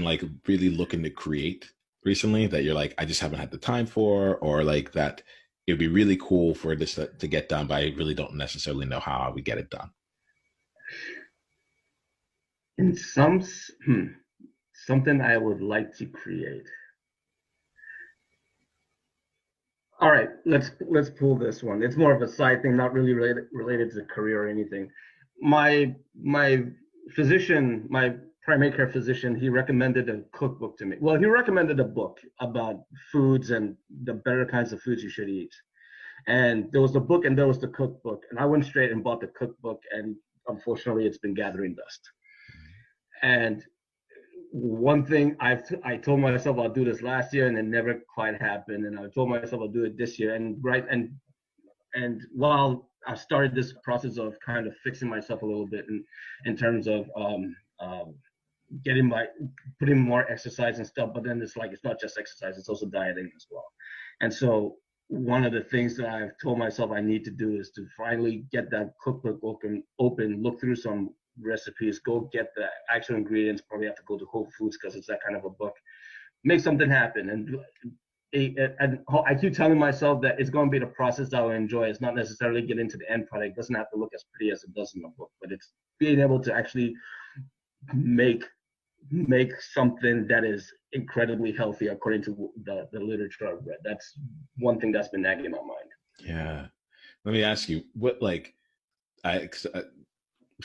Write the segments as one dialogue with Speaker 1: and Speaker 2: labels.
Speaker 1: like really looking to create recently that you're like, I just haven't had the time for, or like that it'd be really cool for this to get done, but I really don't necessarily know how we get it done?
Speaker 2: In something I would like to create. All right, let's pull this one. It's more of a side thing, not really related to career or anything. My physician, my primary care physician, he recommended a cookbook to me. Well, he recommended a book about foods and the better kinds of foods you should eat. And there was the book and there was the cookbook. And I went straight and bought the cookbook, and unfortunately, it's been gathering dust. And one thing I told myself I'll do this last year, and it never quite happened. And I told myself I'll do it this year. And while I started this process of kind of fixing myself a little bit in terms of getting my putting more exercise and stuff, but then it's like it's not just exercise; it's also dieting as well. And so one of the things that I've told myself I need to do is to finally get that cookbook open, look through some recipes, go get the actual ingredients. Probably have to go to Whole Foods because it's that kind of a book. Make something happen, and I keep telling myself that it's going to be the process that I will enjoy. It's not necessarily get into the end product. It doesn't have to look as pretty as it does in the book, but it's being able to actually make something that is incredibly healthy according to the literature I've read. That's one thing that's been nagging my mind.
Speaker 1: Yeah. Let me ask you, what like I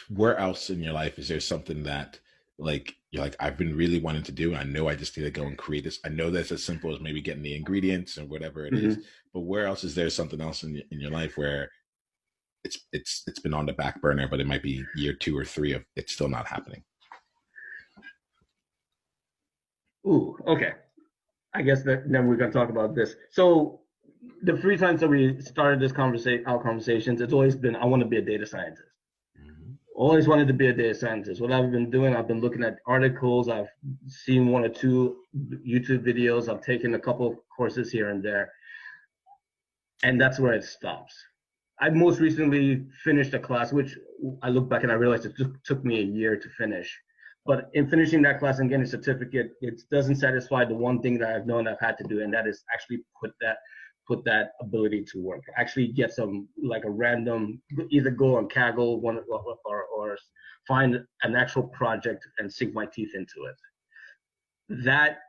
Speaker 1: where else in your life is there something that like you're like I've been really wanting to do, and I know I just need to go and create this. I know that's as simple as maybe getting the ingredients and whatever it is,
Speaker 2: Mm-hmm.
Speaker 1: but where else is there something else in your life where it's been on the back burner, but it might be year two or three of it's still not happening?
Speaker 2: Ooh, okay. I guess that then we're gonna talk about this. So the three times that we started our conversations, it's always been I want to be a data scientist.
Speaker 1: Mm-hmm.
Speaker 2: Always wanted to be a data scientist. What I've been doing, I've been looking at articles, I've seen one or two YouTube videos, I've taken a couple of courses here and there, and that's where it stops. I most recently finished a class, which I look back and I realized it took me a year to finish. But in finishing that class and getting a certificate, it doesn't satisfy the one thing that I've known I've had to do, and that is actually put that ability to work. Actually get some like a random either go on Kaggle one or find an actual project and sink my teeth into it. That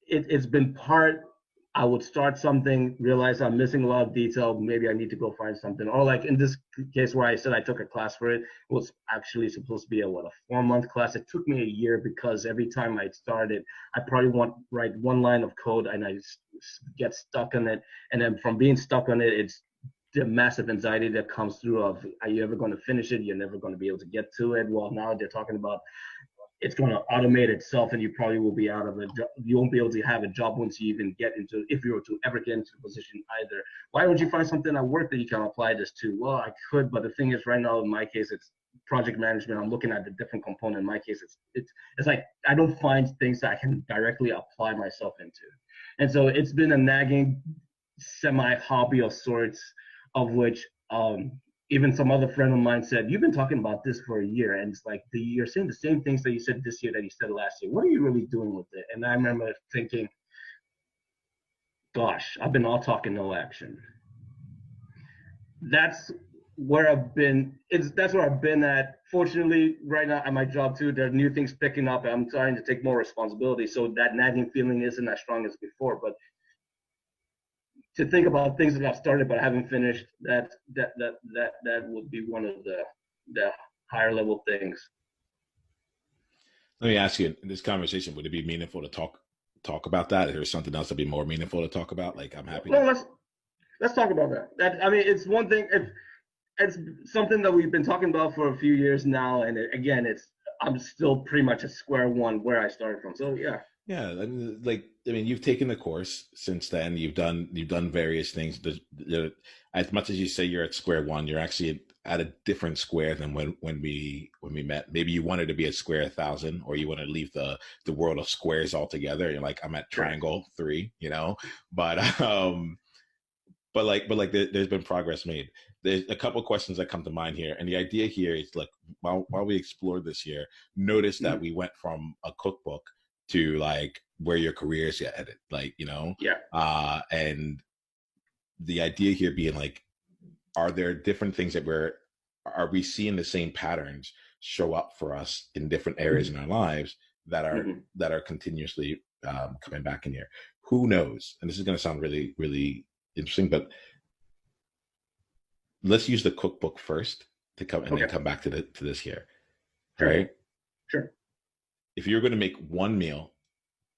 Speaker 2: it's been part. I would start something, realize I'm missing a lot of detail. Maybe I need to go find something. Or like in this case where I said I took a class for it, it was actually supposed to be a 4-month class. It took me a year because every time I started, I probably want write one line of code and I get stuck on it. And then from being stuck on it, it's the massive anxiety that comes through of are you ever going to finish it? You're never going to be able to get to it. Well, now they're talking about it's going to automate itself and you probably will be out of a job. You won't be able to have a job once you even get into, if you were to ever get into the position either. Why don't you find something at work that you can apply this to? Well, I could, but the thing is right now in my case, it's project management. I'm looking at the different component. In my case, it's like, I don't find things that I can directly apply myself into. And so it's been a nagging semi hobby of sorts of which, even some other friend of mine said, you've been talking about this for a year. And it's like, you're saying the same things that you said this year that you said last year. What are you really doing with it? And I remember thinking, gosh, I've been all talking, no action. That's where I've been. That's where I've been at. Fortunately, right now at my job too, there are new things picking up. And I'm trying to take more responsibility. So that nagging feeling isn't as strong as before. But to think about things that I've started but haven't finished, that would be one of the higher level things.
Speaker 1: Let me ask you in this conversation, would it be meaningful to talk about that? Is there something else that'd be more meaningful to talk about? Like I'm happy to.
Speaker 2: Well, let's talk about that. That I mean, it's one thing. It's something that we've been talking about for a few years now, and again, it's I'm still pretty much at square one where I started from. So yeah.
Speaker 1: Yeah, I mean, you've taken the course since then. You've done various things. As much as you say you're at square one, you're actually at a different square than when we met. Maybe you wanted to be at square 1,000, or you want to leave the world of squares altogether. You're like, I'm at triangle 3, you know. But there's been progress made. There's a couple questions that come to mind here, and the idea here is like while we explore this here, notice that we went from a cookbook to like where your career is headed, like, you know.
Speaker 2: Yeah.
Speaker 1: And the idea here being like, are there different things that are we seeing the same patterns show up for us in different areas in our lives that are continuously coming back in here? Who knows? And this is going to sound really, really interesting, but let's use the cookbook first to come and then come back to this here.
Speaker 2: Sure.
Speaker 1: Right?
Speaker 2: Sure.
Speaker 1: If you're going to make one meal,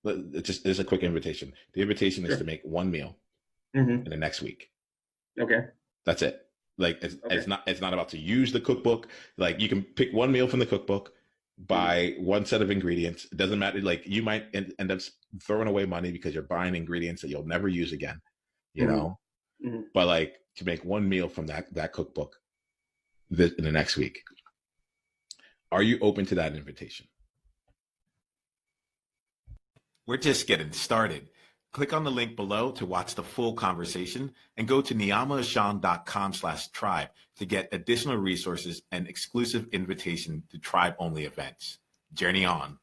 Speaker 1: it's a quick invitation. The invitation is to make one meal in the next week.
Speaker 2: Okay.
Speaker 1: That's it. Like it's not about to use the cookbook. Like you can pick one meal from the cookbook, buy one set of ingredients. It doesn't matter. Like you might end up throwing away money because you're buying ingredients that you'll never use again, you know? But like to make one meal from that cookbook in the next week. Are you open to that invitation? We're just getting started. Click on the link below to watch the full conversation and go to niyamaashawn.com/tribe to get additional resources and exclusive invitation to tribe-only events. Journey on.